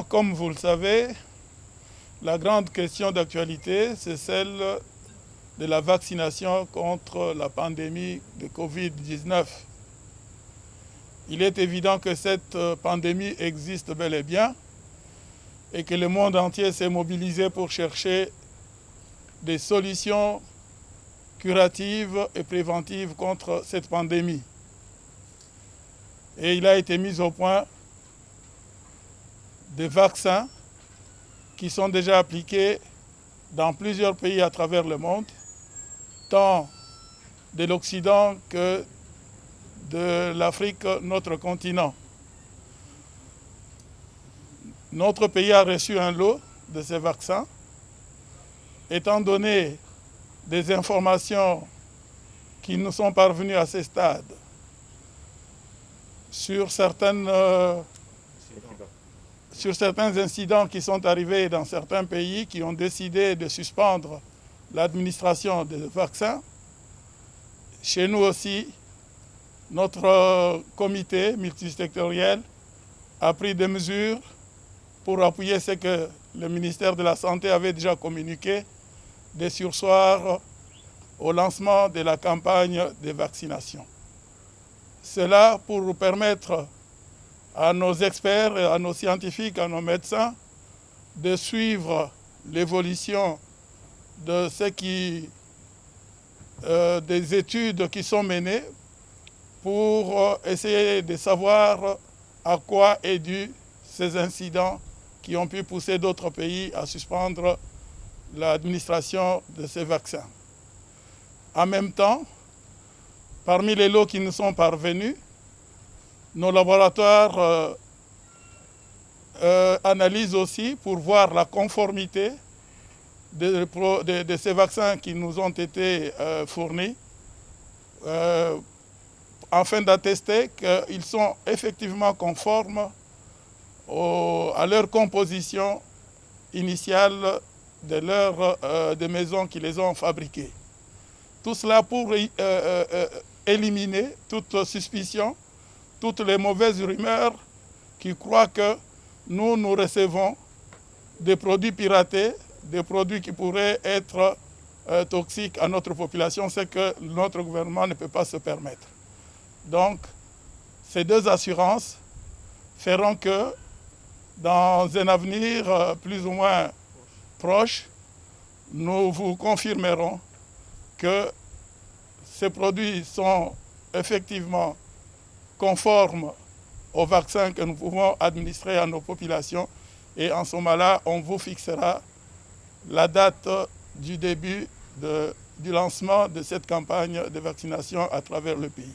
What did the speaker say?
Comme vous le savez, la grande question d'actualité, c'est celle de la vaccination contre la pandémie de Covid-19. Il est évident que cette pandémie existe bel et bien et que le monde entier s'est mobilisé pour chercher des solutions curatives et préventives contre cette pandémie. Et il a été mis au point des vaccins qui sont déjà appliqués dans plusieurs pays à travers le monde, tant de l'Occident que de l'Afrique, notre continent. Notre pays a reçu un lot de ces vaccins, étant donné des informations qui nous sont parvenues à ce stade sur certains incidents qui sont arrivés dans certains pays qui ont décidé de suspendre l'administration des vaccins. Chez nous aussi, notre comité multisectoriel a pris des mesures pour appuyer ce que le ministère de la Santé avait déjà communiqué, de surseoir au lancement de la campagne de vaccination. Cela pour permettre à nos experts, à nos scientifiques, à nos médecins de suivre l'évolution de des études qui sont menées pour essayer de savoir à quoi est dû ces incidents qui ont pu pousser d'autres pays à suspendre l'administration de ces vaccins. En même temps, parmi les lots qui nous sont parvenus, nos laboratoires analysent aussi pour voir la conformité de ces vaccins qui nous ont été fournis, afin d'attester qu'ils sont effectivement conformes à leur composition initiale des maisons qui les ont fabriqués. Tout cela pour éliminer toute suspicion, toutes les mauvaises rumeurs qui croient que nous recevons des produits piratés, des produits qui pourraient être toxiques à notre population, c'est que notre gouvernement ne peut pas se permettre. Donc, ces deux assurances feront que dans un avenir plus ou moins proche, nous vous confirmerons que ces produits sont effectivement conformes aux vaccins que nous pouvons administrer à nos populations. Et en ce moment-là, on vous fixera la date du début du lancement de cette campagne de vaccination à travers le pays.